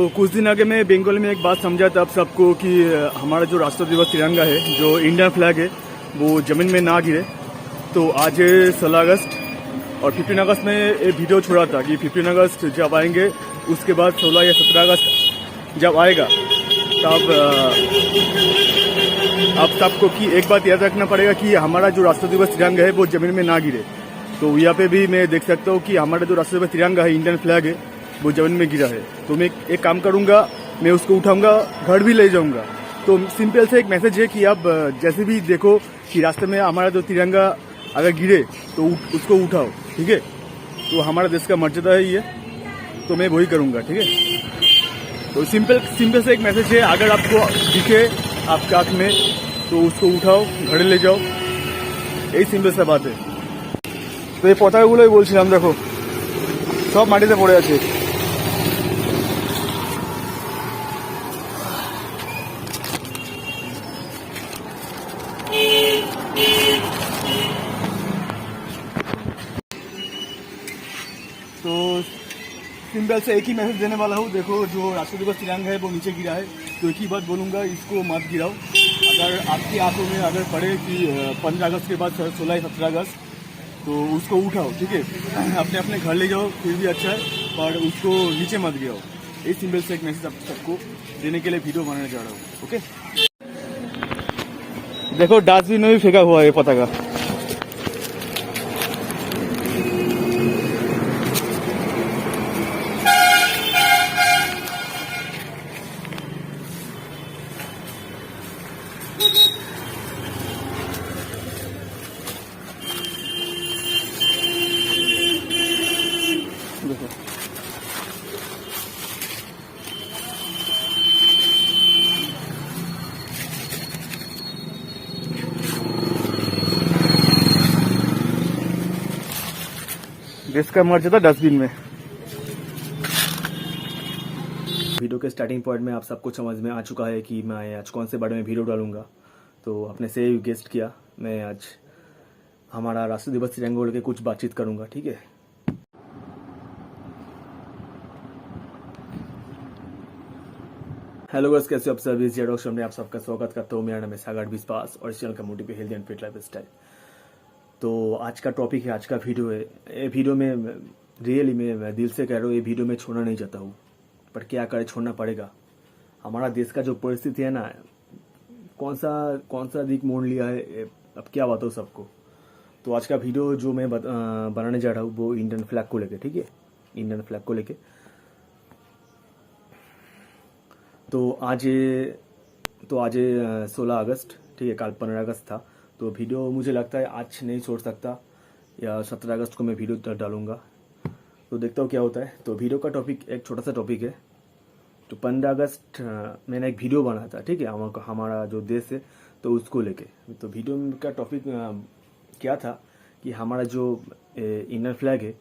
कुछ दिन आगे मैं बंगाल में एक बात समझा था आप सबको कि हमारा जो राष्ट्रीय दिवस तिरंगा है, जो इंडियन फ्लैग है, वो ज़मीन में ना गिरे। तो आज है 16 अगस्त और 15 अगस्त में एक वीडियो छोड़ा था कि 15 अगस्त जब आएंगे उसके बाद 16 या 17 अगस्त जब आएगा तब आप सबको कि एक बात याद रखना पड़ेगा कि हमारा जो राष्ट्रीय दिवस तिरंगा है वो ज़मीन में ना गिरे। तो यहाँ पे भी मैं देख सकता हूँ कि हमारा जो राष्ट्रीय दिवस तिरंगा है, इंडियन फ्लैग है, वो ज़मीन में गिरा है। तो मैं एक काम करूँगा, मैं उसको उठाऊंगा, घर भी ले जाऊँगा। तो सिंपल से एक मैसेज है कि आप जैसे भी देखो कि रास्ते में हमारा जो तिरंगा अगर गिरे तो उसको उठाओ, ठीक है। तो हमारा देश का मर्यादा है ये, तो मैं वही करूँगा, ठीक है। तो सिंपल से एक मैसेज है, अगर आपको दिखे आपके आँख में तो उसको उठाओ, घर ले जाओ, यही सिंपल सा बात है। तो ये পতাকাগুলোই বলছিলাম, দেখো সব মাটিতে পড়ে আছে। तो सिंपल से एक ही मैसेज देने वाला हूँ, देखो जो राष्ट्रीय दिवस तिरंगा है वो नीचे गिरा है, तो एक ही बात बोलूँगा, इसको मत गिराओ। अगर आपकी आंखों में अगर पड़े कि 15 अगस्त के बाद 16 या 17 अगस्त, तो उसको उठाओ, ठीक है। अपने अपने घर ले जाओ, फिर भी अच्छा है, पर उसको नीचे मत गिराओ। ये सिंपल से एक मैसेज आप सबको देने के लिए वीडियो बनाने जा रहा हूँ, ओके। देखो डस्टबिन में भी फेंका हुआ है पताका। देखो देश का मर्यादा डस्टबिन में। वीडियो के स्टार्टिंग पॉइंट में आप सबको समझ में आ चुका है कि मैं आज कौन से बारे में वीडियो डालूंगा। तो आपने से गेस्ट किया, मैं आज हमारा राष्ट्रीय दिवस तिरंगा को लेकर कुछ बातचीत करूंगा, ठीक है। हेलो गाइस, कैसे हो आप सभी? जेडॉक्स में आप सबका स्वागत करता हूँ। मेरा नाम है सागर विश्वास और इस चैनल कम्युनिटी पे healthy and fit life style. तो आज का टॉपिक है, आज का वीडियो है। ये वीडियो में रियली मैं दिल से कह रहा हूँ, ये वीडियो में छोड़ना नहीं चाहता हूँ, पर क्या करे, छोड़ना पड़ेगा। हमारा देश का जो परिस्थिति है ना, कौन सा दिक मोड़ लिया है, अब क्या बताऊँ सबको। तो आज का वीडियो जो मैं बनाने जा रहा हूँ वो इंडियन फ्लैग को लेके, ठीक है, इंडियन फ्लैग को लेके। तो आज 16 अगस्त, ठीक है, कल 15 अगस्त था। तो वीडियो मुझे लगता है आज नहीं छोड़ सकता, या 17 अगस्त को मैं वीडियो डालूंगा। तो देखता हूँ क्या होता है। तो वीडियो का टॉपिक एक छोटा सा टॉपिक है। तो 15 अगस्त मैंने एक वीडियो बनाया था, ठीक है, हमारा जो देश है तो उसको लेके। तो वीडियो का टॉपिक क्या था कि हमारा जो इंडियन फ्लैग है,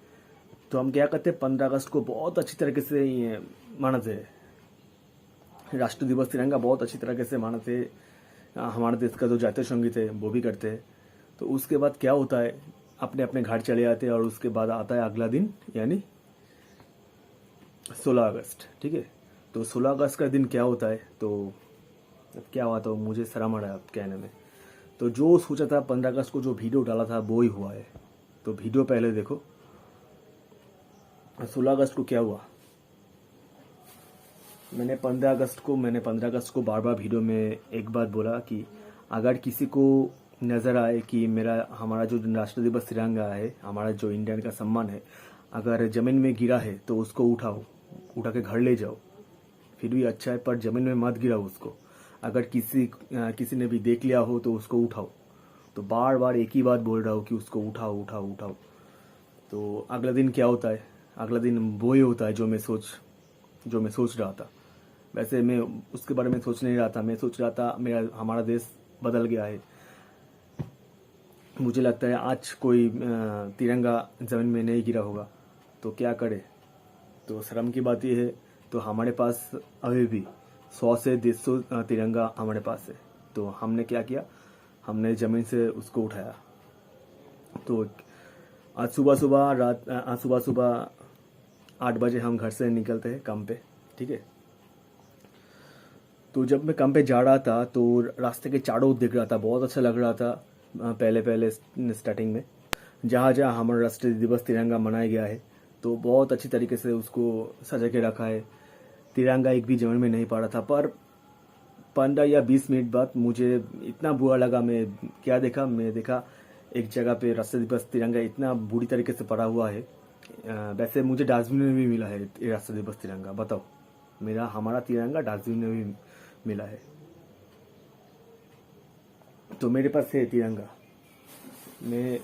तो हम क्या करते हैं, 15 अगस्त को बहुत अच्छी तरीके से मनाते हैं। राष्ट्रीय दिवस तिरंगा बहुत अच्छी तरीके से मनाते हैं। हमारे देश का जो जातीय संगीत है वो भी करते हैं। तो उसके बाद क्या होता है, अपने अपने घर चले जाते हैं और उसके बाद आता है अगला दिन, यानी 16 अगस्त, ठीक है। तो 16 अगस्त का दिन क्या होता है, तो क्या हुआ, तो मुझे शर्म आ रहा है कहने में। तो जो सोचा था 15 अगस्त को जो वीडियो डाला था वो ही हुआ है। तो वीडियो पहले देखो, 16 अगस्त को क्या हुआ। मैंने 15 अगस्त को बार बार वीडियो में एक बात बोला कि अगर किसी को नज़र आए कि हमारा जो राष्ट्रीय दिवस तिरंगा है, हमारा जो इंडियन का सम्मान है, अगर ज़मीन में गिरा है तो उसको उठा के घर ले जाओ, फिर भी अच्छा है, पर ज़मीन में मत गिराओ उसको। अगर किसी ने भी देख लिया हो तो उसको उठाओ। तो बार बार एक ही बात बोल रहा हूँ कि उसको उठाओ उठाओ उठाओ। तो अगला दिन क्या होता है, अगला दिन वो ही होता है जो मैं सोच रहा था। वैसे मैं उसके बारे में सोच नहीं रहा था, मैं सोच रहा था हमारा देश बदल गया है। मुझे लगता है आज कोई तिरंगा ज़मीन में नहीं गिरा होगा, तो क्या करे। तो शर्म की बात यह है, तो हमारे पास अभी भी 100 से 150 तिरंगा हमारे पास है। तो हमने क्या किया, हमने ज़मीन से उसको उठाया। तो आज सुबह 8 बजे हम घर से निकलते हैं काम पे, ठीक है। तो जब मैं काम पे जा रहा था तो रास्ते के चारों ओर दिख रहा था, बहुत अच्छा लग रहा था। पहले पहले स्टार्टिंग में जहाँ जहाँ हमारा राष्ट्रीय दिवस तिरंगा मनाया गया है तो बहुत अच्छी तरीके से उसको सजा के रखा है। तिरंगा एक भी जमीन में नहीं पड़ा था, पर 15 या 20 मिनट बाद मुझे इतना बुरा लगा। मैं देखा एक जगह पे राष्ट्रीय दिवस तिरंगा इतना बुरी तरीके से पड़ा हुआ है। वैसे मुझे डस्टबिन में भी मिला है ये राष्ट्रीय दिवस तिरंगा। बताओ, हमारा तिरंगा डस्टबिन में भी मिला है। तो मेरे पास है तिरंगा। मैं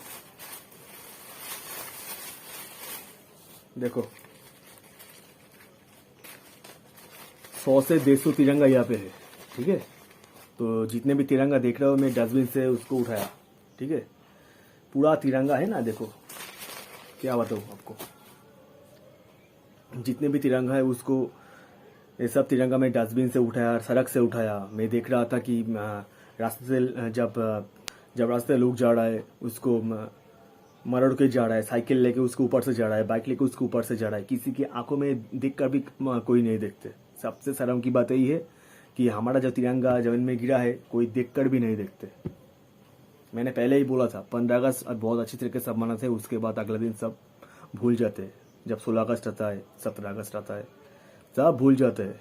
देखो 100 से 150 तिरंगा यहाँ पे है, ठीक है। तो जितने भी तिरंगा देख रहे हो मैं डस्टबिन से उसको उठाया, ठीक है। पूरा तिरंगा है ना, देखो क्या बताऊँ आपको। जितने भी तिरंगा है उसको, ये सब तिरंगा मैं डस्टबिन से उठाया, सड़क से उठाया। मैं देख रहा था कि रास्ते से जब रास्ते लोग जा रहा है उसको मरोड़ के जा रहा है, साइकिल लेके उसके ऊपर से जा रहा है, बाइक लेके उसके ऊपर से जा रहा है। किसी की आंखों में देख कर भी कोई नहीं देखते। सबसे शर्म की बात यही है कि हमारा जो तिरंगा जमीन में गिरा है कोई देख कर भी नहीं देखते। मैंने पहले ही बोला था 15 अगस्त बहुत अच्छी तरीके से सब मनाते हैं, उसके बाद अगले दिन सब भूल जाते हैं। जब 16 अगस्त आता है, 17 अगस्त आता है, सब भूल जाते हैं।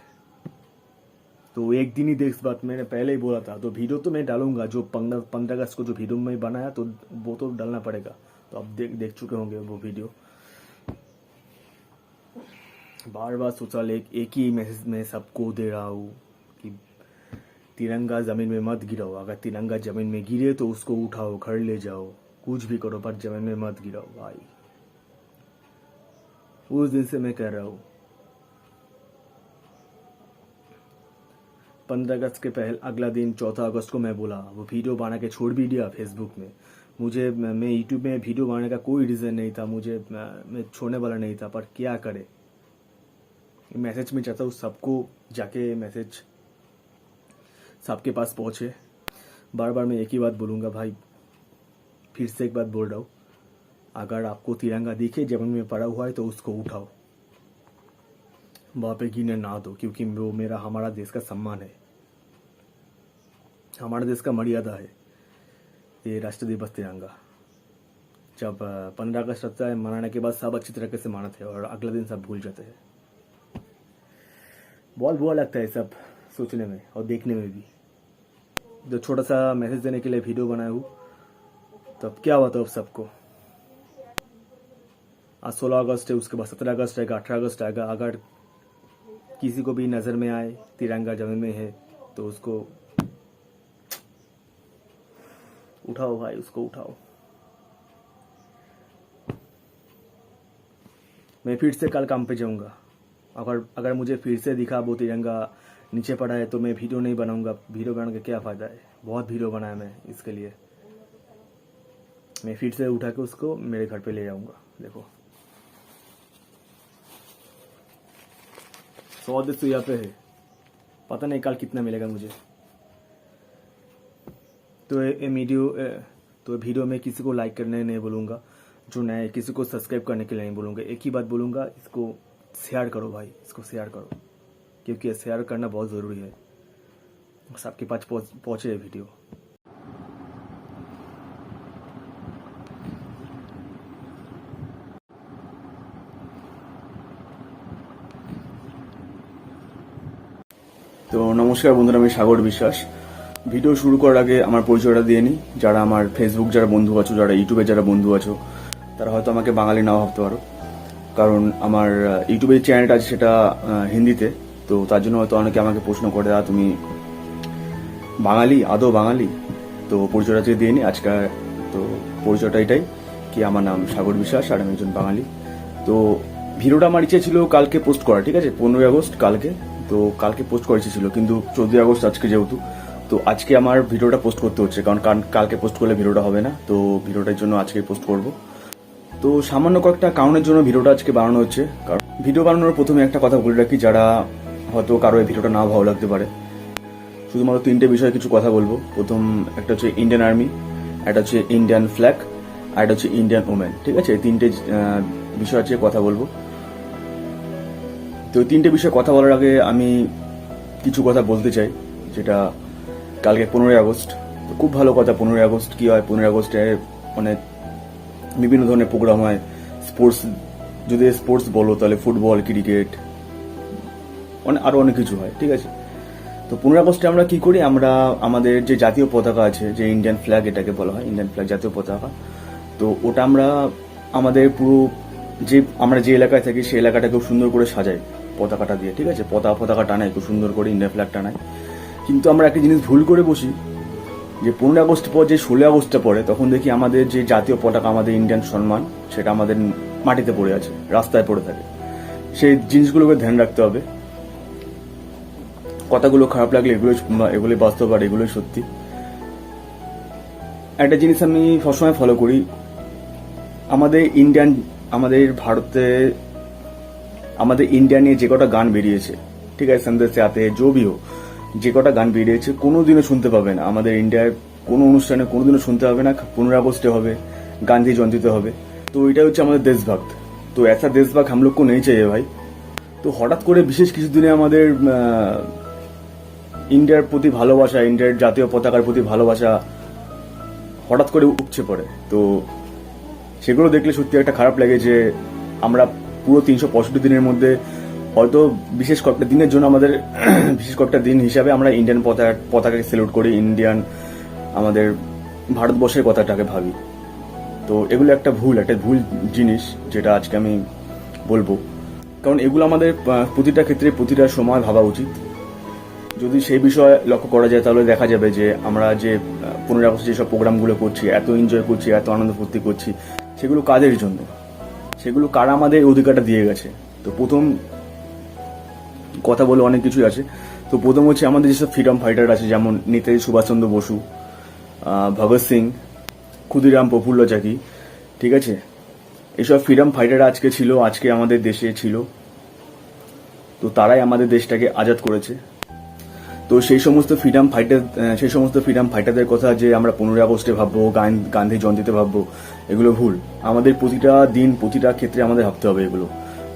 तो एक दिन ही देख, इस बात मैंने पहले ही बोला था। तो वीडियो तो मैं डालूंगा, जो 15 अगस्त को जो वीडियो में बनाया तो वो तो डालना पड़ेगा। तो आप देख चुके होंगे वो वीडियो। बार बार सोचा एक ही मैसेज में सबको दे रहा हूँ कि तिरंगा जमीन में मत गिराओ। अगर तिरंगा जमीन में गिरे तो उसको उठाओ, घर ले जाओ, कुछ भी करो, पर जमीन में मत गिराओ भाई। उस दिन से मैं कह रहा हूँ। 15 अगस्त के पहले अगला दिन 14 अगस्त को मैं बोला, वो वीडियो बना के छोड़ भी दिया फेसबुक में। मैं यूट्यूब में वीडियो बनाने का कोई रीज़न नहीं था, मैं छोड़ने वाला नहीं था, पर क्या करे। मैसेज में चाहता हूँ सबको जाके मैसेज सबके पास पहुँचे। बार बार मैं एक ही बात बोलूँगा भाई, फिर से एक बात बोल रहा हूँ, अगर आपको तिरंगा दिखे जमीन में पड़ा हुआ है तो उसको उठाओ, वहाँ पे गिरने ना दो, क्योंकि वो हमारा देश का सम्मान है, हमारे देश का मर्यादा है ये राष्ट्रीय दिवस तिरंगा। जब 15 अगस्त आता है, मनाने के बाद सब अच्छी तरीके से मनाते हैं और अगले दिन सब भूल जाते हैं। बहुत बुरा लगता है सब सोचने में और देखने में भी। जो छोटा सा मैसेज देने के लिए वीडियो बनाया हूँ, तब क्या हुआ था अब सबको। आज 16 अगस्त है, उसके बाद 17 अगस्त आएगा, 18 अगस्त आएगा। अगर किसी को भी नज़र में आए तिरंगा जमीन में है तो उसको उठाओ भाई, उसको उठाओ। मैं फिर से कल काम पे जाऊंगा। अगर मुझे फिर से दिखा वो तिरंगा नीचे पड़ा है तो मैं वीडियो नहीं बनाऊंगा। वीडियो बनाने का क्या फ़ायदा है, बहुत वीडियो बनाया मैं इसके लिए। मैं फिर से उठा के उसको मेरे घर पे ले जाऊंगा। देखो 100 देश तो यहाँ पे है, पता नहीं कल कितना मिलेगा मुझे। तो वीडियो में किसी को लाइक करने नहीं बोलूँगा, जो नए किसी को सब्सक्राइब करने के लिए नहीं बोलूँगा। एक ही बात बोलूँगा, इसको शेयर करो भाई, इसको शेयर करो, क्योंकि शेयर करना बहुत ज़रूरी है, सबके पास पहुँचे वीडियो। তো নমস্কার বন্ধুরা, আমি সাগর বিশ্বাস। ভিডিও শুরু করার আগে আমার পরিচয়টা দিয়ে নিই। যারা আমার ফেসবুক যারা বন্ধু আছো, যারা ইউটিউবে যারা বন্ধু আছো, তারা হয়তো আমাকে বাঙালি নাও ভাবতে পারো, কারণ আমার ইউটিউবের চ্যানেলটা আছে সেটা হিন্দিতে। তো তার জন্য হয়তো অনেকে আমাকে প্রশ্ন করে, দাদা তুমি বাঙালি, আদৌ বাঙালি? তো পরিচয়টা দিয়ে নিই আজকে। তো পরিচয়টা এটাই কি, আমার নাম সাগর বিশ্বাস আর আমি একজন বাঙালি। তো ভিডিওটা আমার ইচ্ছে ছিল কালকে পোস্ট করা, ঠিক আছে, 15 আগস্ট কালকে। তো কালকে পোস্ট করা ছিল, কিন্তু 14 আগস্ট আজকে যেহেতু, তো আজকে আমার ভিডিওটা পোস্ট করতে হচ্ছে, কারণ কালকে পোস্ট করলে ভিডিওটা হবে না। তো ভিডিওটার জন্য আজকে পোস্ট করব। তো সামান্য কয়েকটা কারণের জন্য ভিডিওটা আজকে বানানো হচ্ছে। কারণ ভিডিও বানানোর প্রথমে একটা কথা বলে রাখি, যারা হয়তো কারো এই ভিডিওটা নাও ভালো লাগতে পারে। শুধুমাত্র 3টে বিষয়ে কিছু কথা বলবো। প্রথম একটা হচ্ছে ইন্ডিয়ান আর্মি, একটা হচ্ছে ইন্ডিয়ান ফ্ল্যাগ, আর একটা হচ্ছে ইন্ডিয়ান ওমেন, ঠিক আছে। এই 3টে বিষয় আছে কথা বলবো। তো 3টে বিষয়ে কথা বলার আগে আমি কিছু কথা বলতে চাই, যেটা কালকে 15ই আগস্ট। তো খুব ভালো কথা। 15ই আগস্ট কি হয়, 15ই আগস্টে মানে বিভিন্ন ধরনের প্রোগ্রাম হয়। স্পোর্টস, যদি স্পোর্টস বলো তাহলে ফুটবল, ক্রিকেট, মানে আরো অনেক কিছু হয়, ঠিক আছে। তো 15ই আগস্টে আমরা কি করি, আমরা আমাদের যে জাতীয় পতাকা আছে, যে ইন্ডিয়ান ফ্ল্যাগ এটাকে বলা হয়, ইন্ডিয়ান ফ্ল্যাগ, জাতীয় পতাকা। তো ওটা আমরা আমাদের পুরো আমরা যে এলাকায় থাকি সেই এলাকাটা খুব সুন্দর করে সাজাই পতাকাটা দিয়ে, ঠিক আছে। পতাকা টানাই খুব সুন্দর করে, ইন্ডিয়ান ফ্ল্যাগ টানাই। কিন্তু আমরা একটা জিনিস ভুল করে বসি, যে 15ই আগস্ট পর যে 16ই আগস্টটা পড়ে, তখন দেখি আমাদের যে জাতীয় পতাকা, আমাদের ইন্ডিয়ান সম্মান, সেটা আমাদের মাটিতে পড়ে আছে, রাস্তায় পড়ে থাকে। সেই জিনিসগুলোকে ধ্যান রাখতে হবে। কথাগুলো খারাপ লাগলে এগুলোই বাস্তব, আর এগুলোই সত্যি। একটা জিনিস আমি সবসময় ফলো করি, আমাদের ভারতে আমাদের ইন্ডিয়ানে যে কটা গান বেরিয়েছে, ঠিক আছে, সন্দেশ আতে জো ভি হো, যে কটা গান বেরিয়েছে কোনোদিনও শুনতে পাবে না আমাদের ইন্ডিয়ায়, কোনো অনুষ্ঠানে কোনোদিনও শুনতে পাবে না 15ই আগস্টে হবে, গান্ধী জয়ন্তীতে হবে। তো এটা হচ্ছে আমাদের দেশভক্ত। তো ऐसा দেশভক্ত हम लोग को नहीं चाहिए ভাই। তো হঠাৎ করে বিশেষ কিছু দিনে আমাদের ইন্ডিয়ার প্রতি ভালোবাসা, ইন্ডিয়ার জাতীয় পতাকার প্রতি ভালোবাসা হঠাৎ করে উপচে পড়ে। তো সেগুলো দেখলে সত্যি একটা খারাপ লাগে, যে আমরা পুরো 365 দিনের মধ্যে হয়তো বিশেষ কয়েকটা দিনের জন্য আমাদের বিশেষ কয়েকটা দিন হিসাবে আমরা ইন্ডিয়ান পতাকাকে সেলুট করি, ইন্ডিয়ান আমাদের ভারতবর্ষের কথাটাকে ভাবি। তো এগুলো একটা ভুল জিনিস, যেটা আজকে আমি বলবো। কারণ এগুলো আমাদের প্রতিটা ক্ষেত্রে প্রতিটা সময় ভাবা উচিত। যদি সেই বিষয়ে লক্ষ্য করা যায় তাহলে দেখা যাবে যে আমরা যে 15ই আগস্টে যেসব প্রোগ্রামগুলো করছি, এত এনজয় করছি, এত আনন্দ ফুর্তি করছি, সেগুলো কাদের জন্য, সেগুলো কারা আমাদের অধিকারটা দিয়ে গেছে। তো প্রথম কথা বলে অনেক কিছুই আছে। তো প্রথম হচ্ছে আমাদের যেসব ফ্রিডম ফাইটার আছে, যেমন নেতাজি সুভাষচন্দ্র বসু, ভগৎ সিং, ক্ষুদিরাম প্রফুল্ল চাকি, ঠিক আছে। এইসব ফ্রিডম ফাইটার আজকে আমাদের দেশে ছিল। তো তারাই আমাদের দেশটাকে আজাদ করেছে। তো সেই সমস্ত ফ্রিডম ফাইটারদের কথা যে আমরা 15ই আগস্টে ভাববো, গান্ধী জয়ন্তীতে ভাববো, এগুলো ভুল। আমাদের প্রতিটা দিন, প্রতিটা ক্ষেত্রে আমাদের ভাবতে হবে এগুলো,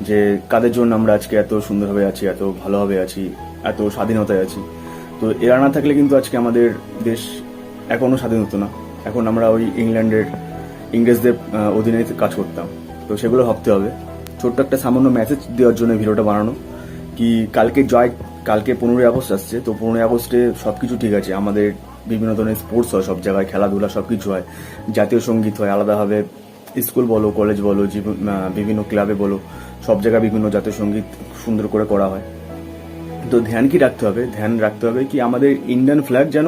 যে কাদের জন্য আমরা আজকে এত সুন্দরভাবে আছি, এত ভালোভাবে আছি, এত স্বাধীনতায় আছি। তো এরা না থাকলে কিন্তু আজকে আমাদের দেশ এখনো স্বাধীন হতো না। এখন আমরা ওই ইংরেজদের অধীনে কাজ করতাম। তো সেগুলো ভাবতে হবে। ছোট্ট একটা সামান্য মেসেজ দেওয়ার জন্য ভিডিওটা বানানো, কি কালকে 15ই আগস্ট আসছে। তো 15ই আগস্টে সবকিছু ঠিক আছে, আমাদের বিভিন্ন ধরনের স্পোর্টস হয়, সব জায়গায় খেলাধুলা সবকিছু হয়, জাতীয় সঙ্গীত হয় আলাদাভাবে, স্কুল বলো, কলেজ বলো, বিভিন্ন ক্লাবে বলো, সব জায়গায় বিভিন্ন জাতীয় সঙ্গীত সুন্দর করে করা হয়। তো ধ্যান রাখতে হবে কি আমাদের ইন্ডিয়ান ফ্ল্যাগ যেন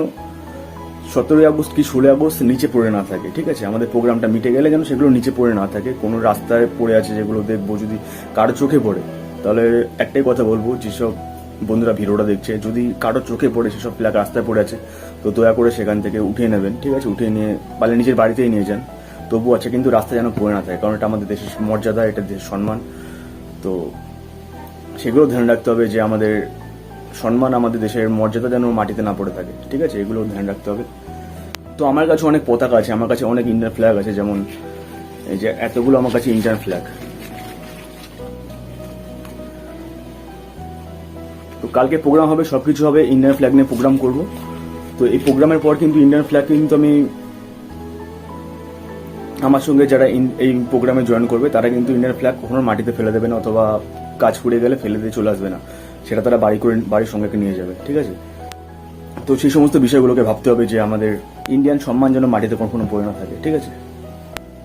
17ই আগস্ট কি 16ই আগস্ট নিচে পড়ে না থাকে, ঠিক আছে। আমাদের প্রোগ্রামটা মিটে গেলে যেন সেগুলো নিচে পড়ে না থাকে, কোনো রাস্তায় পড়ে আছে যেগুলো দেখবো, যদি কারো চোখে পড়ে, তাহলে একটাই কথা বলবো, যেসব বন্ধুরা ভিডিওটা দেখছে, যদি কারো চোখে পড়ে সেসব ফ্ল্যাগ রাস্তায় পড়ে আছে, তো দয়া করে সেখান থেকে উঠিয়ে নেবেন, ঠিক আছে। উঠিয়ে নিয়ে পারলে নিজের বাড়িতেই নিয়ে যান, তবু আছে, কিন্তু রাস্তায় যেন পড়ে না থাকে, কারণ এটা আমাদের দেশের মর্যাদা, এটা দেশের সম্মান। তো সেগুলো ধ্যান রাখতে হবে, যে আমাদের সম্মান, আমাদের দেশের মর্যাদা যেন মাটিতে না পড়ে থাকে, ঠিক আছে। এগুলো ধ্যান রাখতে হবে। তো আমার কাছে অনেক পতাকা আছে, আমার কাছে অনেক ইন্ডিয়ান ফ্ল্যাগ আছে, যেমন এই যে এতগুলো আমার কাছে ইন্ডিয়ান ফ্ল্যাগ। তো কালকে প্রোগ্রাম হবে, সবকিছু হবে, ইন্ডিয়ান ফ্ল্যাগ নিয়ে প্রোগ্রাম করব। তো এই প্রোগ্রামের পর কিন্তু ইন্ডিয়ান ফ্ল্যাগ কিন্তু আমি আমার সঙ্গে যারা এই প্রোগ্রামে জয়েন করবে, তারা কিন্তু ইন্ডিয়ান ফ্ল্যাগ কখনো মাটিতে ফেলে দেবে না, অথবা কাজ ফুরিয়ে গেলে ফেলে দিয়ে চলে আসবে না, সেটা তারা বাড়ির সঙ্গে নিয়ে যাবে, ঠিক আছে। তো সেই সমস্ত বিষয়গুলোকে ভাবতে হবে, যে আমাদের ইন্ডিয়ান সম্মান যেন মাটিতে কখনো পড়ে না থাকে, ঠিক আছে।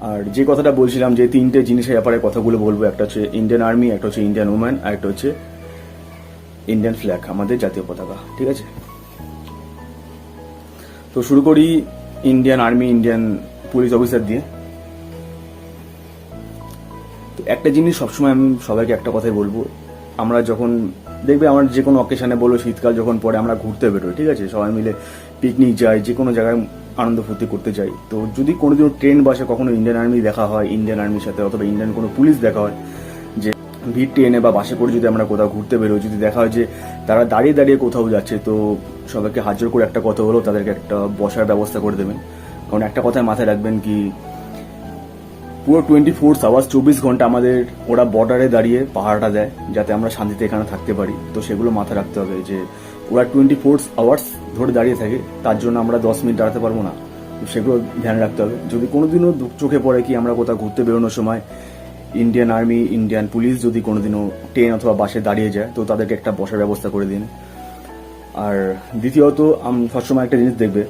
আর যে কথাটা বলছিলাম, যে তিনটে জিনিসের ব্যাপারে কথাগুলো বলবো, একটা হচ্ছে ইন্ডিয়ান আর্মি, একটা হচ্ছে ইন্ডিয়ান উম্যান, আর একটা হচ্ছে ইন্ডিয়ান ফ্ল্যাগ, আমাদের জাতীয় পতাকা, ঠিক আছে। তো শুরু করি Indian army, Indian police officer দিয়ে। তো একটা জিনিস সবসময় আমি সবাইকে একটা কথাই বলবো, আমরা যখন দেখবে আমার যে কোনো অকেশনে বলো, শীতকাল যখন পরে আমরা ঘুরতে বেরোই, ঠিক আছে, সবাই মিলে পিকনিক যাই, যে কোনো জায়গায় আনন্দ ফুর্তি করতে যাই। তো যদি কোনোদিনও ট্রেন বাসে কখনো ইন্ডিয়ান আর্মি দেখা হয়, ইন্ডিয়ান আর্মির সাথে অথবা ইন্ডিয়ান কোনো পুলিশ দেখা হয়, যে ভিড় ট্রেনে বা বাসে করে যদি আমরা কোথাও ঘুরতে বেরোই, যদি দেখা হয় যে তারা দাঁড়িয়ে দাঁড়িয়ে কোথাও যাচ্ছে, তো সবাইকে হাত জোর করে একটা কথা হলো, তাদেরকে একটা বসার ব্যবস্থা করে দেবেন। কারণ একটা কথায় মাথায় রাখবেন, কি পুরো 24 আওয়ার্স 24 ঘন্টা আমাদের ওরা বর্ডারে দাঁড়িয়ে পাহারাটা দেয়, যাতে আমরা শান্তিতে এখানে থাকতে পারি। তো সেগুলো মাথায় রাখতে হবে যে ওরা 24 আওয়ার্স ধরে দাঁড়িয়ে থাকে, তার জন্য আমরা 10 মিনিট দাঁড়াতে পারবো না। তো সেগুলো ধ্যান রাখতে হবে। যদি কোনোদিনও চোখে পড়ে কি আমরা কোথাও ঘুরতে বেরোনোর সময় ইন্ডিয়ান আর্মি, ইন্ডিয়ান পুলিশ যদি কোনোদিনও ট্রেন অথবা বাসে দাঁড়িয়ে যায়, তো তাদেরকে একটা বসার ব্যবস্থা করে দিন। আর দ্বিতীয়ত সবসময় একটা জিনিস দেখবে,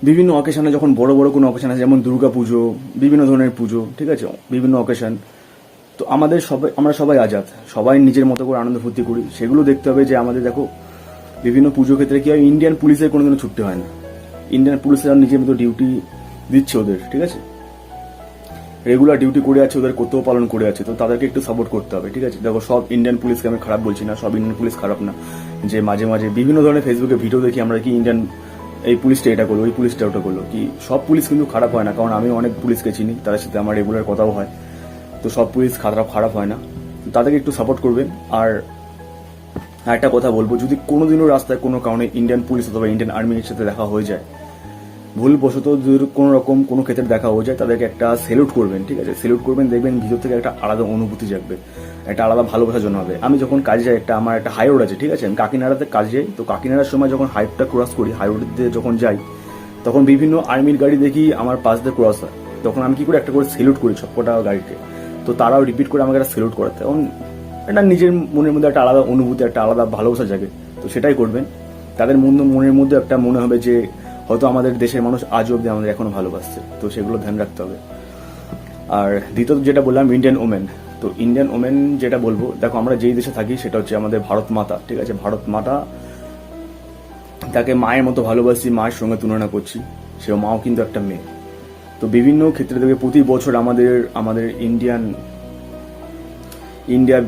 বিভিন্ন অকেশনে যখন বড় বড় কোনো অকেশন আছে, যেমন দুর্গা পুজো, বিভিন্ন ধরনের পুজো, ঠিক আছে, বিভিন্ন অকেশন, তো আমরা সবাই আজাদ, সবাই নিজের মতো করে আনন্দ ফুর্তি করি। সেগুলো দেখতে হবে যে আমাদের দেখো বিভিন্ন পুজো ক্ষেত্রে কি হয়, ইন্ডিয়ান পুলিশের কোনোদিনও ছুটতে হয় না। ইন্ডিয়ান পুলিশের নিজের মতো ডিউটি দিচ্ছে ওদের, ঠিক আছে, রেগুলার ডিউটি করে আছে, ওদের কর্তব্য পালন করে আছে। তো তাদেরকে একটু সাপোর্ট করতে হবে, ঠিক আছে। দেখো সব ইন্ডিয়ান পুলিশকে আমি খারাপ বলছি না, সব ইন্ডিয়ান পুলিশ খারাপ না। যে মাঝে মাঝে বিভিন্ন ধরনের ফেসবুকে ভিডিও দেখি আমরা কি ইন্ডিয়ান এই পুলিশটা এটা করলো, ওই পুলিশটা ওটা করলো, কি সব পুলিশ কিন্তু খারাপ হয় না। কারণ আমি অনেক পুলিশকে চিনি, তাদের সাথে আমার রেগুলার কথাও হয়। তো সব পুলিশ খারাপ হয় না, তাদেরকে একটু সাপোর্ট করবেন। আর একটা কথা বলবো, যদি কোনোদিনও রাস্তায় কোনো কারণে ইন্ডিয়ান পুলিশ অথবা ইন্ডিয়ান আর্মির সাথে দেখা হয়ে যায়, ভুলবশত যদি কোনো রকম কোনো ক্ষেত্রে দেখা হয়ে যায়, তাদেরকে একটা স্যালুট করবেন, ঠিক আছে। স্যালুট করবেন, দেখবেন ভিতর থেকে একটা আলাদা অনুভূতি জাগবে, একটা আলাদা ভালোবাসা জন্মাবে। আমি যখন কাজে যাই, আমার একটা হাই রোড আছে, ঠিক আছে, আমি কাকিনাড়াতে কাজে যাই। তো কাকিনাড়ার সময় যখন হাইটটা ক্রস করি, হাই রোড দিয়ে যখন যাই, তখন বিভিন্ন আর্মির গাড়ি দেখি আমার পাশ দিয়ে ক্রস হয়। তখন আমি কি করে একটা করে স্যালুট করি সবকটা গাড়িকে। তো তারাও রিপিট করে আমাকে একটা স্যালুট করাতে, তখন এটা নিজের মনের মধ্যে একটা আলাদা অনুভূতি, একটা আলাদা ভালোবাসা জাগে। তো সেটাই করবেন। তাদের মনের মধ্যে একটা মনে হবে যে হয়তো আমাদের দেশের মানুষ আজ অব্দি আমাদের এখনো ভালোবাসছে। তো সেগুলো ধ্যান রাখতে হবে। আর দ্বিতীয়ত যেটা বললাম, ইন্ডিয়ান ওমেন। তো ইন্ডিয়ান ওমেন যেটা বলবো, দেখো আমরা যেই দেশে থাকি সেটা হচ্ছে আমাদের ভারত মাতা, ঠিক আছে। ভারত মাতা, তাকে মায়ের মতো ভালোবাসি, মায়ের সঙ্গে তুলনা করছি। সেও মাও কিন্তু একটা মেয়ে। তো বিভিন্ন ক্ষেত্রে দেখবে প্রতি বছর আমাদের ইন্ডিয়া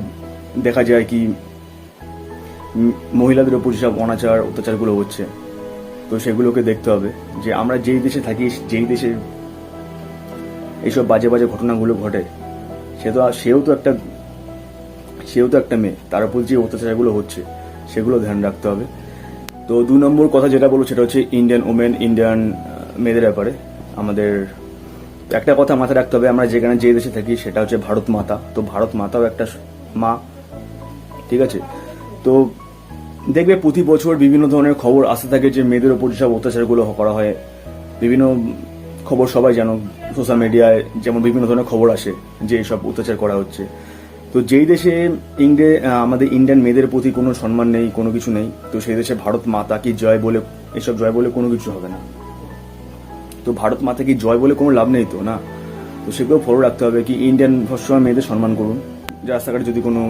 দেখা যায় কি মহিলাদের উপর যেসব অত্যাচারগুলো হচ্ছে। তো সেগুলোকে দেখতে হবে যে আমরা যেই দেশে থাকি, যেই দেশের এইসব বাজে বাজে ঘটনাগুলো ঘটে, সেও তো একটা মেয়ে, তার উপর যে অত্যাচারগুলো হচ্ছে সেগুলো ধ্যান রাখতে হবে। তো 2 নম্বর কথা যেটা বলবো সেটা হচ্ছে ইন্ডিয়ান ওমেন, ইন্ডিয়ান মেয়েদের ব্যাপারে আমাদের একটা কথা মাথায় রাখতে হবে, আমরা যেখানে যে দেশে থাকি সেটা হচ্ছে ভারত মাতা। তো ভারত মাতাও একটা মা, ঠিক আছে। তো দেখবে প্রতি বছর বিভিন্ন ধরনের খবর আসতে থাকে যে মেয়েদের ওপর যেসব অত্যাচারগুলো করা হয়, বিভিন্ন খবর সবাই জানো, সোশ্যাল মিডিয়ায় যেমন বিভিন্ন ধরনের খবর আসে যে এইসব অত্যাচার করা হচ্ছে। তো যেই দেশে আমাদের ইন্ডিয়ান মেয়েদের প্রতি কোনো সম্মান নেই, কোনো কিছু নেই, তো সেই দেশে ভারত মাতা কি জয় বলে, এসব জয় বলে কোনো কিছু হবে না। তো ভারত মাতা কি জয় বলে কোনো লাভ নেই, তো না। তো সেগুলো ফলো রাখতে হবে কি ইন্ডিয়ান সবসময় মেয়েদের সম্মান করুন। রাস্তাঘাটে যদি কোনো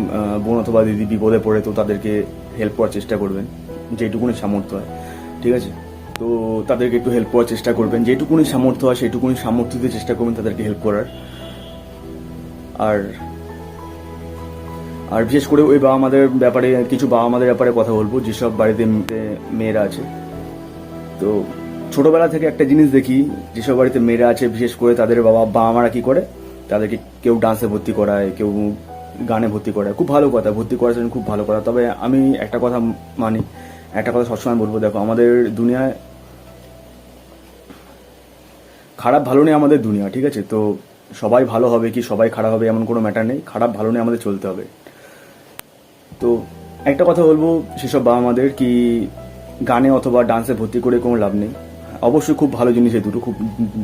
বোন অথবা দিদি বিপদে পড়ে, তো তাদেরকে হেল্প করার চেষ্টা করবেন যেটুকুনি সামর্থ্য হয়, ঠিক আছে। তো তাদেরকে একটু হেল্প করার চেষ্টা করবেন, যেটুকুনি সামর্থ্য হয় সেইটুকুনি সামর্থ্য দিয়ে চেষ্টা করবেন তাদেরকে হেল্প করার। আর বিশেষ করে ওই বাবা মাদের ব্যাপারে, কিছু বাবা মাদের ব্যাপারে কথা বলবো যেসব বাড়িতে মেয়েরা আছে। তো ছোটবেলা থেকে একটা জিনিস দেখি, যেসব বাড়িতে মেয়েরা আছে বিশেষ করে তাদের বাবা মারা কি করে, তাদেরকে কেউ ডান্সে ভর্তি করায়, কেউ গানে ভর্তি করায়। খুব ভালো কথা, ভর্তি করার জন্য খুব ভালো কথা। তবে আমি একটা কথা মানি, একটা কথা সবসময় বলবো, দেখো আমাদের দুনিয়ায় খারাপ ভালো নেই আমাদের দুনিয়া, ঠিক আছে। তো সবাই ভালো হবে কি সবাই খারাপ হবে এমন কোনো ম্যাটার নেই, খারাপ ভালো নেই আমাদের চলতে হবে। তো একটা কথা বলবো সেসব বাবা মাদের কি গানে অথবা ডান্সে ভর্তি করে কোনো লাভ নেই। অবশ্যই খুব ভালো জিনিস, এই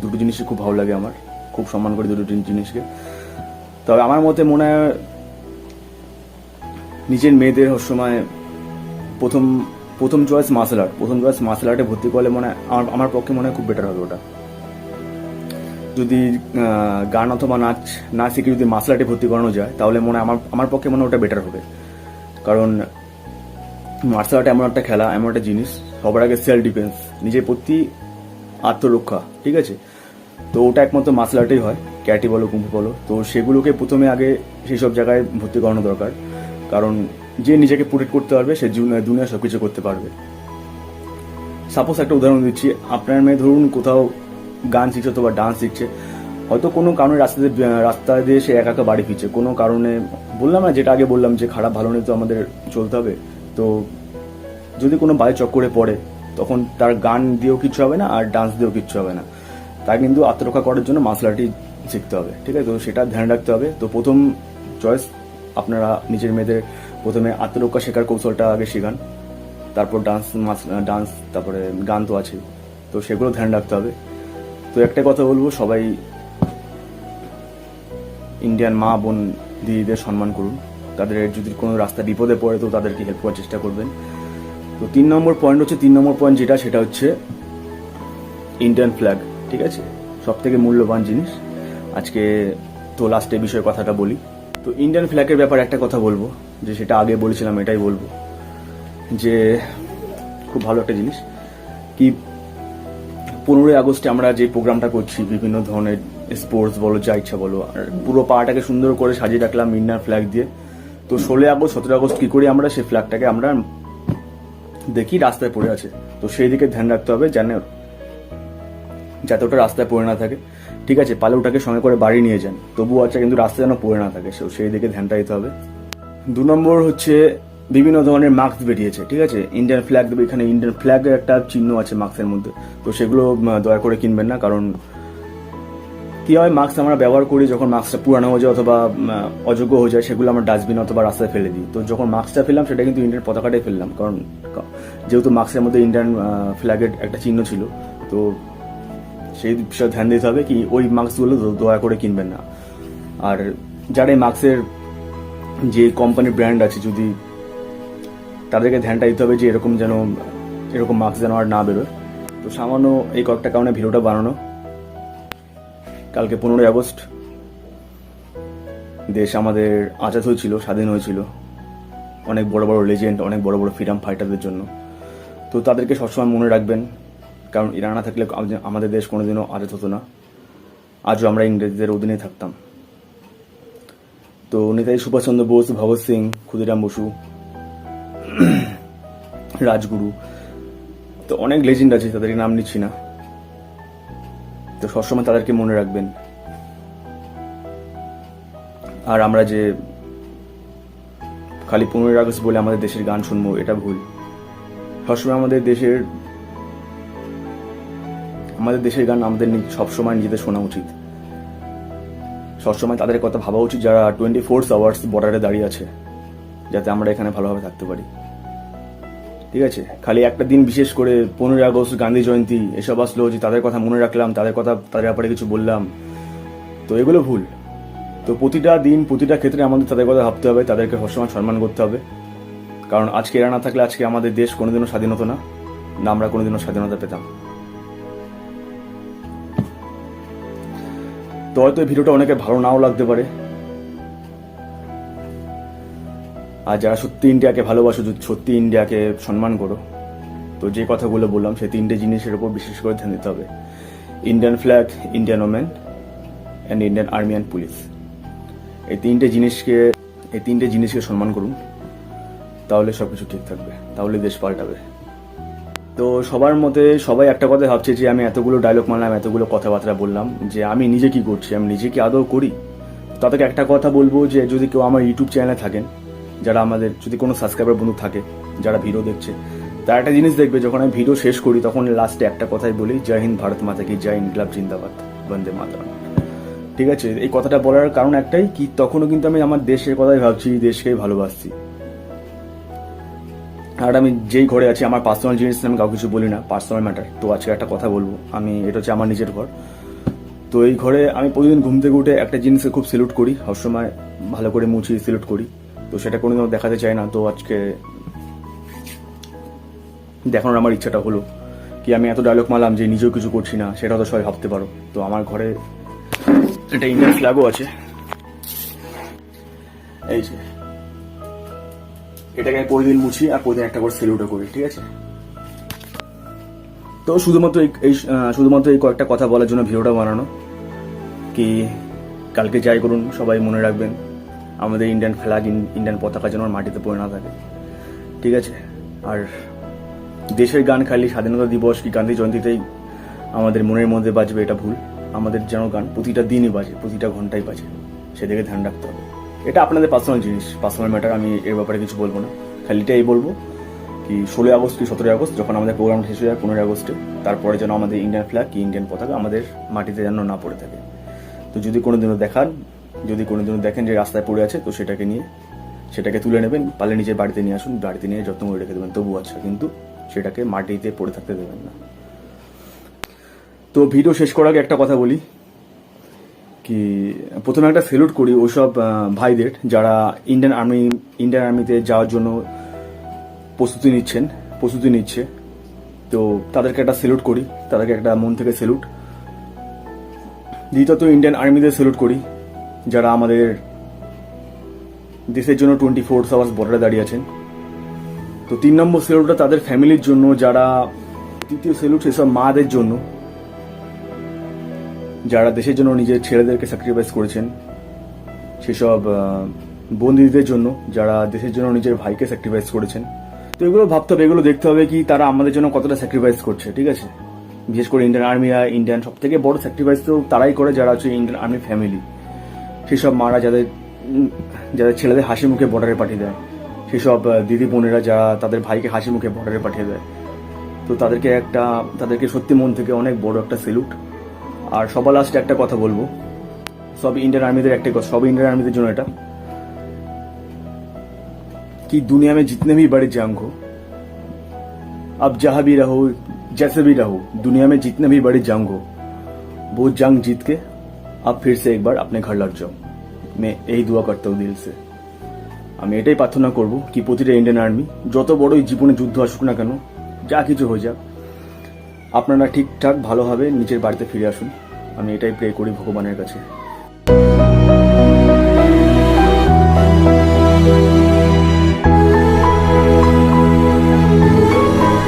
দুটো জিনিসই খুব ভালো লাগে আমার, খুব সম্মান করি দুটো জিনিসকে। তবে আমার মতে মনে হয় নিজের মেয়েদের সময় প্রথম চয়েস মার্শাল আর্টে ভর্তি করলে মনে হয় আমার পক্ষে মনে হয় খুব বেটার হবে ওটা। যদি গান অথবা নাচ না শিখে যদি মার্শাল আর্টে ভর্তি করানো যায়, তাহলে মনে হয় আমার পক্ষে মনে হয় ওটা বেটার হবে। কারণ মার্শাল আর্ট এমন একটা খেলা, এমন একটা জিনিস, সবার আগে সেলফ ডিফেন্স, নিজের প্রতি আত্মরক্ষা, ঠিক আছে। তো ওটা একমাত্র মার্শাল আর্টেই হয়, ক্যারাটে বলো, কুম্ফু বলো। তো সেগুলোকে প্রথমে আগে সেই সব জায়গায় ভর্তি করানো দরকার। কারণ যে নিজেকে প্রোটেক্ট করতে পারবে সে দুনিয়া সব কিছু করতে পারবে। সাপোজ একটা উদাহরণ দিচ্ছি, আপনার মেয়ে ধরুন কোথাও গান শিখছে অথবা ডান্স শিখছে, হয়তো কোনো কারণে রাস্তা দিয়ে সে একা একা বাড়ি ফিরছে, কোনো কারণে বললাম না, যেটা আগে বললাম যে খারাপ ভালো নেই তো আমাদের চলতে হবে। তো যদি কোনো বাড়ি চক্করে পড়ে, তখন তার গান দিয়েও কিচ্ছু হবে না আর ডান্স দিয়েও কিচ্ছু হবে না। তাই কিন্তু আত্মরক্ষা করার জন্য মার্শাল আর্টই শিখতে হবে, ঠিক আছে? তো সেটা ধ্যান রাখতে হবে। তো প্রথম চয়েস আপনারা নিজের মেয়েদের প্রথমে আত্মরক্ষা শেখার কৌশলটা আগে শেখান, তারপর ডান্স, তারপরে গান তো আছেই, তো সেগুলো ধ্যান রাখতে হবে। তো একটা কথা বলবো, সবাই ইন্ডিয়ান মা বোন দিদিদের সম্মান করুন। তাদের যদি কোনো রাস্তা বিপদে পড়ে তো তাদেরকে হেল্প করার চেষ্টা করবেন। তো 3 নম্বর পয়েন্ট যেটা, সেটা হচ্ছে ইন্ডিয়ান ফ্ল্যাগ, ঠিক আছে? সব থেকে মূল্যবান জিনিস। আজকে তো লাস্টে বিষয়ে কথাটা বলি। তো ইন্ডিয়ান ফ্ল্যাগের ব্যাপারে একটা কথা বলবো, যে সেটা আগে বলেছিলাম এটাই বলবো, যে খুব ভালো একটা জিনিস কি 15ই আগস্টে আমরা যে প্রোগ্রামটা করছি, বিভিন্ন ধরনের স্পোর্টস বলো, যা ইচ্ছা বলো, আর পুরো পাড়াটাকে সুন্দর করে সাজিয়ে রাখলাম ইন্ডিয়ান ফ্ল্যাগ দিয়ে। তো 16 আগস্ট 17 আগস্ট কি করি আমরা সেই ফ্ল্যাগটাকে আমরা দেখি রাস্তায় পড়ে আছে। তো সেই দিকে ধ্যান রাখতে হবে যাতে ওটা রাস্তায় পড়ে না থাকে, ঠিক আছে? পালে ওটাকে সঙ্গে করে বাড়ি নিয়ে যান, তবুও আচ্ছা, কিন্তু রাস্তায় যেন পড়ে না থাকে, সেই দিকে ধ্যানটা দিতে হবে। 2 নম্বর হচ্ছে বিভিন্ন ধরনের মাস্ক বেরিয়েছে, ঠিক আছে? ইন্ডিয়ান ফ্ল্যাগ দেবে, এখানে ইন্ডিয়ান ফ্ল্যাগের একটা চিহ্ন আছে মাস্কের মধ্যে। তো সেগুলো দয়া করে কিনবেন না, কারণ কি হয়, মাস্ক আমরা ব্যবহার করি, যখন মাস্কটা পুরানো হয়ে যায় অথবা অযোগ্য হয়ে যায়, সেগুলো আমরা ডাস্টবিন অথবা রাস্তায় ফেলে দিই। তো যখন মাস্কটা ফেললাম সেটা কিন্তু ইন্ডিয়ান পতাকাটাই ফেললাম, কারণ যেহেতু মাস্কের মধ্যে ইন্ডিয়ান ফ্ল্যাগের একটা চিহ্ন ছিল। তো সেই বিষয়ে ধ্যান দিতে হবে কি ওই মাস্কগুলো দয়া করে কিনবেন না। আর যারা এই মাস্কের যে কোম্পানির ব্র্যান্ড আছে, যদি তাদেরকে ধ্যানটা দিতে হবে যে এরকম মাস্ক যেন আর না বেরোয়। তো সামান্য এই কয়েকটা কারণে ভিডিওটা বানানো। কালকে 15ই আগস্ট দেশ আমাদের আজাদ হয়েছিল, স্বাধীন হয়েছিল অনেক বড় বড় লেজেন্ড, অনেক বড় বড় ফ্রিডম ফাইটারদের জন্য। তো তাদেরকে সবসময় মনে রাখবেন, কারণ এরা না থাকলে আমাদের দেশ কোনোদিনও আজাদ হতো না, আজও আমরা ইংরেজদের অধীনে থাকতাম। তো নেতাজি সুভাষচন্দ্র বোস, ভগৎ সিং, ক্ষুদিরাম বসু, রাজগুরু, তো অনেক লেজেন্ড আছে, তাদের নাম নিচ্ছি না। তো সবসময় তাদেরকে মনে রাখবেন। আর আমরা যে খালি 15ই আগস্ট বলে আমাদের দেশের গান শুনবো, এটা ভুল। সবসময় আমাদের দেশের গান আমাদের সবসময় নিজেদের শোনা উচিত। সবসময় তাদের কথা ভাবা উচিত যারা 24 আওয়ার্স বর্ডারে দাঁড়িয়ে আছে, যাতে আমরা এখানে ভালোভাবে থাকতে পারি, ঠিক আছে? খালি একটা দিন বিশেষ করে 15ই আগস্ট, গান্ধী জয়ন্তী এসব আসলো, যে তাদের কথা মনে রাখলাম, তাদের ব্যাপারে কিছু বললাম, তো এগুলো ভুল। তো প্রতিটা দিন, প্রতিটা ক্ষেত্রে আমাদের তাদের কথা ভাবতে হবে, তাদেরকে সবসময় সম্মান করতে হবে, কারণ আজকে এরা না থাকলে আজকে আমাদের দেশ কোনোদিনও স্বাধীন হতো না, আমরা কোনোদিনও স্বাধীনতা পেতাম। তো হয়তো এই ভিডিওটা অনেকে ভালো নাও লাগতে পারে, আর যারা সত্যি ইন্ডিয়াকে ভালোবাসো, সত্যি ইন্ডিয়াকে সম্মান করো, তো যে কথাগুলো বললাম সেই 3টে জিনিসের উপর বিশেষ করে ধ্যান দিতে হবে: Indian flag, Indian women and Indian army and police. এই তিনটে জিনিসকে সম্মান করুন, তাহলে সবকিছু ঠিক থাকবে, তাহলে দেশ পাল্টাবে। তো সবাই একটা কথা ভাবছে যে আমি এতগুলো ডায়লগ মারলাম, এতগুলো কথাবার্তা বললাম, যে আমি নিজে কি করছি, আমি নিজে কি আদৌ করি? তাদেরকে একটা কথা বলবো, যে যদি কেউ আমার ইউটিউব চ্যানেলে থাকেন, যারা আমাদের যদি কোনো সাবস্ক্রাইবার বন্ধু থাকে যারা ভিডিও দেখছে, তারা একটা জিনিস দেখবে, যখন আমি ভিডিও শেষ করি তখন লাস্টে একটা কথাই বলি, জয় হিন্দ, ভারত মাতা কি জয়, ইনকলাব জিন্দাবাদ, বন্দে মাতরম। ঠিক আছে? এই কথাটা বলার কারণ একটাই কি, তখনও কিন্তু আমি আমার দেশের কথাই ভাবছি, দেশকেই ভালোবাসছি। আর আমি যেই ঘরে আছি, আমার পার্সোনাল জিনিস আমি কাউকে কিছু বলি না, পার্সোনাল ম্যাটার। তো আজকে একটা কথা বলবো, এটা হচ্ছে আমার নিজের ঘর। তো এই ঘরে আমি প্রতিদিন ঘুম থেকে উঠে একটা জিনিসকে খুব সিলুট করি, সবসময় ভালো করে মুছি সিলুট করি। তো সেটা কোনোদিনও দেখাতে চাই না। তো আজকে দেখানোর আমার ইচ্ছাটা হলো কি, আমি এত ডায়লগ মারলাম যে নিজেও কিছু করছি না, সেটা তো সবাই ভাবতে পারো। তো আমার ঘরে একটা ইন্ডিয়ান ফ্ল্যাগও আছে, এই যে এটাকে আমি প্রতিদিন মুছি আর প্রতিদিন একটা করে সেলুটও করি, ঠিক আছে? তো শুধুমাত্র এই কয়েকটা কথা বলার জন্য ভিডিওটা বানানো কি, কালকে যাই করুন সবাই মনে রাখবেন আমাদের ইন্ডিয়ান ফ্ল্যাগ, ইন্ডিয়ান পতাকা যেন মাটিতে পড়ে না থাকে, ঠিক আছে? আর দেশের গান খালি স্বাধীনতা দিবস কি গান্ধী জয়ন্তীতেই আমাদের মনের মধ্যে বাজবে, এটা ভুল। আমাদের যেন গান প্রতিটা দিনই বাজে, প্রতিটা ঘন্টায় বাজে, সেদিকে ধ্যান রাখতে হবে। এটা আপনাদের পার্সোনাল জিনিস, পার্সোনাল ম্যাটার, আমি এর ব্যাপারে কিছু বলবো না। খালি এটাই বলবো কি 16 আগস্ট কি 17 আগস্ট যখন আমাদের প্রোগ্রাম শেষ হয়ে যায় 15 আগস্টে, তারপরে যেন আমাদের ইন্ডিয়ান ফ্ল্যাগ কি ইন্ডিয়ান পতাকা আমাদের মাটিতে যেন না পড়ে থাকে। তো যদি কোনোদিনও দেখেন যে রাস্তায় পড়ে আছে, তো সেটাকে তুলে নেবেন, পারলে নিজের বাড়িতে নিয়ে আসুন, বাড়িতে নিয়ে যত্ন করে রেখে দেবেন, তবু আচ্ছা, কিন্তু সেটাকে মাটিতে পড়ে থাকতে দেবেন না। তো ভিডিও শেষ করার আগে একটা কথা বলি, কি প্রথমে একটা সেলুট করি ওইসব ভাইদের যারা ইন্ডিয়ান আর্মিতে যাওয়ার জন্য প্রস্তুতি নিচ্ছে। তো তাদেরকে একটা সেলুট করি, তাদেরকে একটা মন থেকে সেলুট। দ্বিতীয়ত ইন্ডিয়ান আর্মিদের সেলুট করি যারা আমাদের দেশের জন্য 24 আওয়ার্স বর্ডারে দাঁড়িয়ে আছেন। তো 3 নম্বর সেলুটটা তাদের ফ্যামিলির জন্য, যারা তৃতীয় সেলুট সেসব মাদের জন্য যারা দেশের জন্য নিজের ছেলেদেরকে স্যাক্রিফাইস করেছেন, সেসব বন্দীদের জন্য যারা দেশের জন্য নিজের ভাইকে স্যাক্রিফাইস করেছেন। তো এগুলো ভাবতে হবে, এগুলো দেখতে হবে কি তারা আমাদের জন্য কতটা স্যাক্রিফাইস করছে, ঠিক আছে। বিশেষ করে ইন্ডিয়ান আর্মিরা, ইন্ডিয়ান সব থেকে বড় স্যাক্রিফাইস তো তারাই করে যারা হচ্ছে ইন্ডিয়ান আর্মি ফ্যামিলি। সেসব মারা যাদের ছেলেদের হাসি মুখে বর্ডারে পাঠিয়ে দেয়, সেসব দিদি বোনেরা যারা তাদের ভাইকে হাসি মুখে বর্ডারে পাঠিয়ে দেয়, তো তাদেরকে সত্যি মন থেকে অনেক বড় একটা সেলুট। আর সবার লাস্টে একটা কথা বলবো, সব ইন্ডিয়ান আর্মিদের জন্য এটা कि दुनिया में जितने भी बड़े जंग हो, अब जहां भी रहो, जैसे भी रहो, दुनिया में जितने भी बड़े जंग हो, वो जंग जीत के अब फिर से एक बार अपने घर लौट जाओ। मैं यही दुआ करता हूँ दिल से। আমি এটাই প্রার্থনা করব কি প্রতিটা ইন্ডিয়ান আর্মি যত বড়ই জীবনে যুদ্ধ আসুক না কেন, যা কিছু হয়ে যাক, আপনারা ঠিকঠাক ভালোভাবে নিজের বাড়িতে ফিরে আসুন। আমি এটাই প্রে করি ভগবানের কাছে।